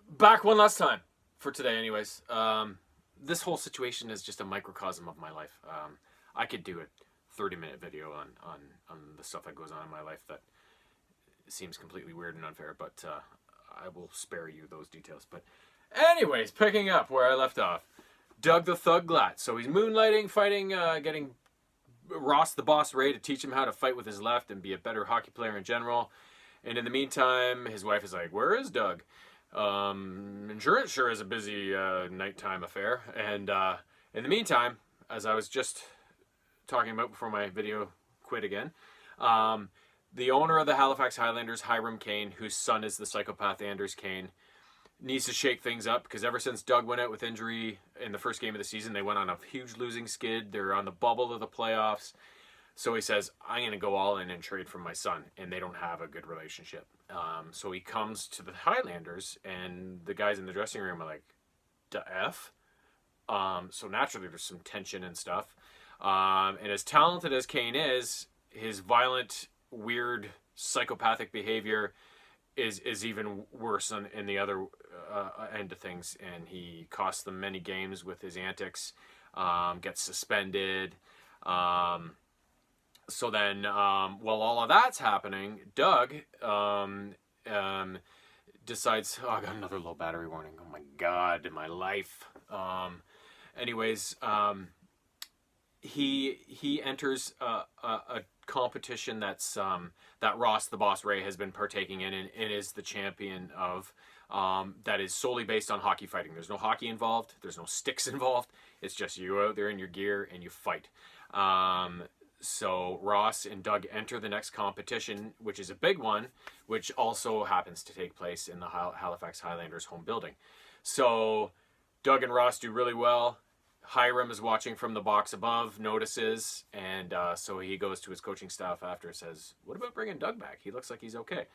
Back one last time for today, anyways. This whole situation is just a microcosm of my life. I could do a 30-minute video on the stuff that goes on in my life that seems completely weird and unfair, but I will spare you those details. But anyways, picking up where I left off. Doug the Thug Glatt. So he's moonlighting, fighting, getting Ross the Boss Ray to teach him how to fight with his left and be a better hockey player in general. And in the meantime, his wife is like, "Where is Doug?" Insurance sure is a busy nighttime affair. And in the meantime, as I was just talking about before my video quit again, the owner of the Halifax Highlanders, Hiram Kane, whose son is the psychopath Anders Kane, needs to shake things up because ever since Doug went out with injury in the first game of the season, they went on a huge losing skid. They're on the bubble of the playoffs. So he says, "I'm going to go all in and trade for my son," and they don't have a good relationship. So he comes to the Highlanders, and the guys in the dressing room are like, "The F?" So naturally there's some tension and stuff. And as talented as Kane is, his violent, weird, psychopathic behavior is even worse in the other end of things. And he costs them many games with his antics, gets suspended. So then, while all of that's happening, Doug decides, "Oh, I got another low battery warning. Oh my God, in my life." Anyways, he enters a competition that's that Ross the Boss Ray has been partaking in and is the champion of. That is solely based on hockey fighting. There's no hockey involved. There's no sticks involved. It's just you out there in your gear and you fight. So Ross and Doug enter the next competition, which is a big one, which also happens to take place in the Halifax Highlanders home building. So Doug and Ross do really well. Hiram is watching from the box above, notices, and so he goes to his coaching staff after and says, "What about bringing Doug back? He looks like he's okay."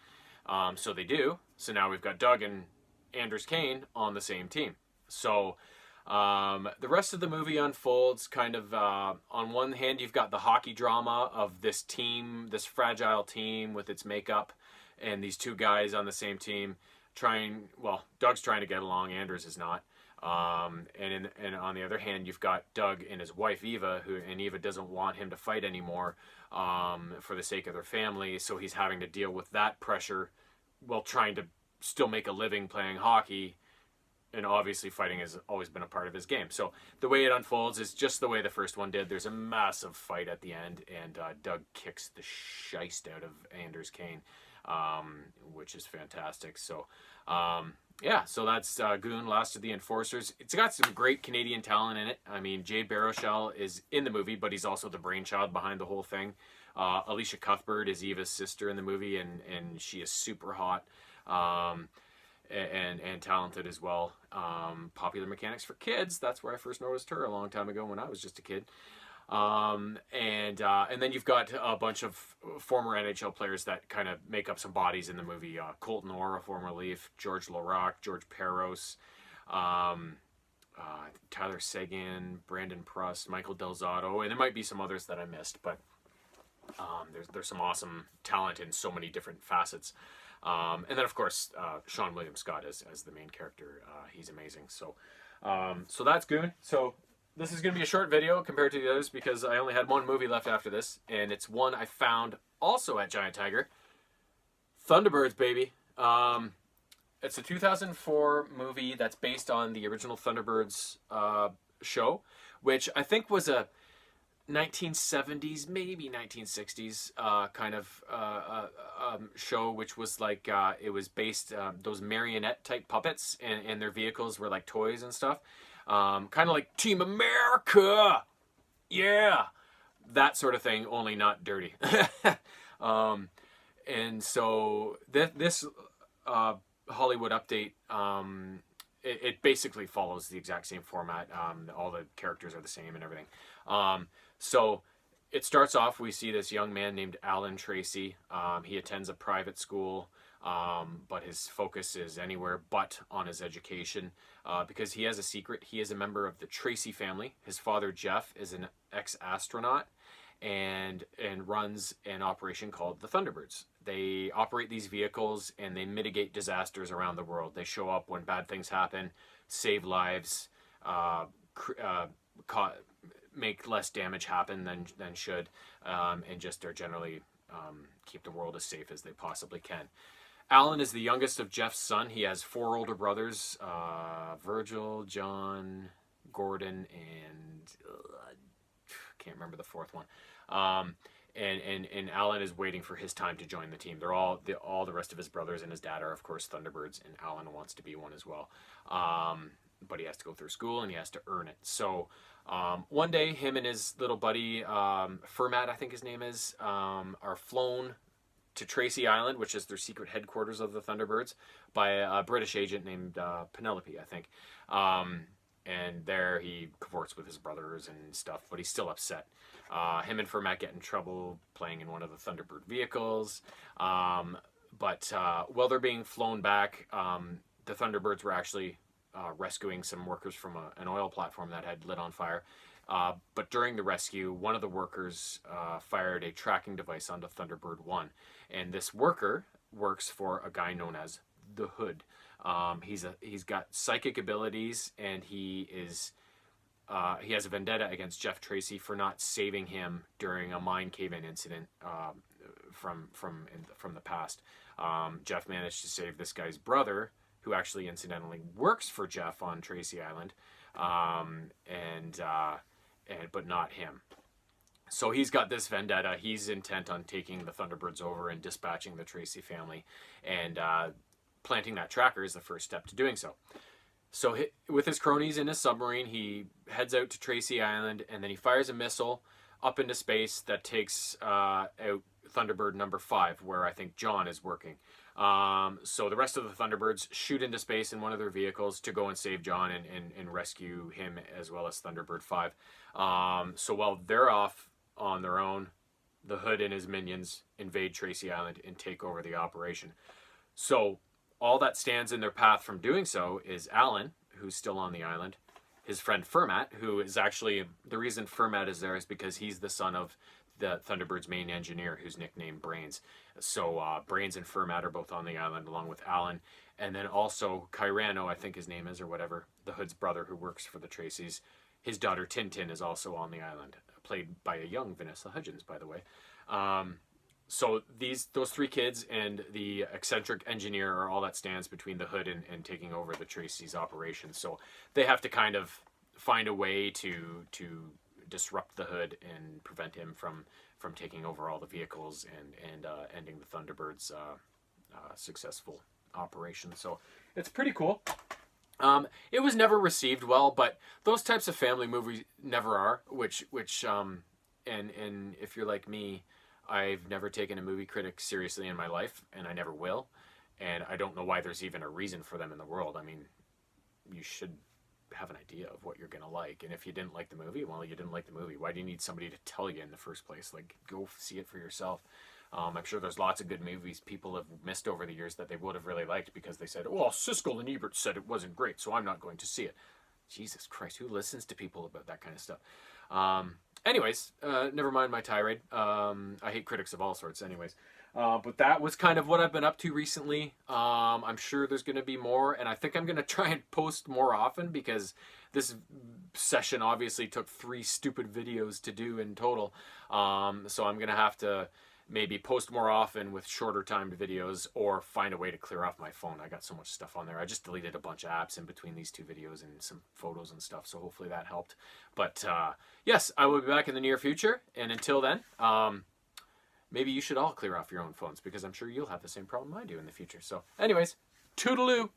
So they do. So now we've got Doug and Anders Kane on the same team. So the rest of the movie unfolds kind of, on one hand, you've got the hockey drama of this team, this fragile team with its makeup, and these two guys on the same team Doug's trying to get along, Anders is not. And on the other hand, you've got Doug and his wife, Eva, and Eva doesn't want him to fight anymore for the sake of their family, so he's having to deal with that pressure while trying to still make a living playing hockey. And obviously fighting has always been a part of his game. So the way it unfolds is just the way the first one did. There's a massive fight at the end, and Doug kicks the shiest out of Anders Kane, which is fantastic. So, yeah, so that's Goon, Last of the Enforcers. It's got some great Canadian talent in it. I mean, Jay Baruchel is in the movie, but he's also the brainchild behind the whole thing. Alicia Cuthbert is Eva's sister in the movie, and she is super hot. And talented as well. Popular Mechanics for Kids, that's where I first noticed her a long time ago when I was just a kid. And then you've got a bunch of former NHL players that kind of make up some bodies in the movie. Colton Orr, a former Leaf, George Laraque, George Peros, Tyler Seguin, Brandon Prust, Michael Delzato, and there might be some others that I missed, but there's some awesome talent in so many different facets. And then, of course, Sean William Scott as the main character. He's amazing. So that's Goon. So this is going to be a short video compared to the others because I only had one movie left after this, and it's one I found also at Giant Tiger. Thunderbirds, baby. It's a 2004 movie that's based on the original Thunderbirds show, which I think was a 1970s, maybe 1960s kind of show, which was like, it was based, those marionette type puppets, and their vehicles were like toys and stuff. Kind of like Team America! Yeah! That sort of thing, only not dirty. And so this Hollywood update, it basically follows the exact same format. All the characters are the same and everything. So it starts off, we see this young man named Alan Tracy. He attends a private school, but his focus is anywhere but on his education because he has a secret. He is a member of the Tracy family. His father, Jeff, is an ex-astronaut and runs an operation called the Thunderbirds. they operate these vehicles and they mitigate disasters around the world. They show up when bad things happen, save lives, make less damage happen than should, and just are generally keep the world as safe as they possibly can. Alan is the youngest of Jeff's son. He has 4 older brothers, Virgil, John, Gordon, and can't remember the 4th one. And Alan is waiting for his time to join the team. They're all the rest of his brothers and his dad are, of course, Thunderbirds, and Alan wants to be one as well. But he has to go through school and he has to earn it. So one day, him and his little buddy, Fermat, I think his name is, are flown to Tracy Island, which is their secret headquarters of the Thunderbirds, by a British agent named Penelope, I think. And there he cavorts with his brothers and stuff, but he's still upset. Him and Fermat get in trouble playing in one of the Thunderbird vehicles. But while they're being flown back, the Thunderbirds were actually rescuing some workers from an oil platform that had lit on fire. But during the rescue, one of the workers fired a tracking device onto Thunderbird 1. And this worker works for a guy known as the Hood. He's got psychic abilities, and he has a vendetta against Jeff Tracy for not saving him during a mine cave-in incident from the past. Jeff managed to save this guy's brother, who actually incidentally works for Jeff on Tracy Island, but not him. So he's got this vendetta. He's intent on taking the Thunderbirds over and dispatching the Tracy family, and planting that tracker is the first step to doing so. So with his cronies in his submarine, he heads out to Tracy Island, and then he fires a missile up into space that takes out Thunderbird number 5, where I think John is working. So the rest of the Thunderbirds shoot into space in one of their vehicles to go and save John and rescue him, as well as Thunderbird 5. So while they're off on their own, the Hood and his minions invade Tracy Island and take over the operation. So all that stands in their path from doing so is Alan, who's still on the island, his friend Fermat, who is actually, the reason Fermat is there is because he's the son of the Thunderbird's main engineer, who's nicknamed Brains. So Brains and Fermat are both on the island along with Alan. And then also Kyrano, I think his name is, or whatever, the Hood's brother who works for the Tracys. His daughter Tintin is also on the island, played by a young Vanessa Hudgens, by the way. So those 3 kids and the eccentric engineer are all that stands between the Hood and taking over the Tracy's operation. So they have to kind of find a way to disrupt the Hood and prevent him from taking over all the vehicles and ending the Thunderbirds' successful operation. So it's pretty cool. It was never received well, but those types of family movies never are. And if you're like me, I've never taken a movie critic seriously in my life, and I never will. And I don't know why there's even a reason for them in the world. I mean, you should have an idea of what you're going to like. And if you didn't like the movie, well, you didn't like the movie. Why do you need somebody to tell you in the first place? Like, go see it for yourself. I'm sure there's lots of good movies people have missed over the years that they would have really liked because they said, well, Siskel and Ebert said it wasn't great, so I'm not going to see it. Jesus Christ, who listens to people about that kind of stuff? Anyways, never mind my tirade. I hate critics of all sorts anyways. But that was kind of what I've been up to recently. I'm sure there's going to be more, and I think I'm going to try and post more often because this session obviously took 3 stupid videos to do in total. So I'm going to have to maybe post more often with shorter timed videos or find a way to clear off my phone. I got so much stuff on there. I just deleted a bunch of apps in between these 2 videos and some photos and stuff, so hopefully that helped. But yes, I will be back in the near future, and until then, maybe you should all clear off your own phones because I'm sure you'll have the same problem I do in the future. So anyways, toodaloo!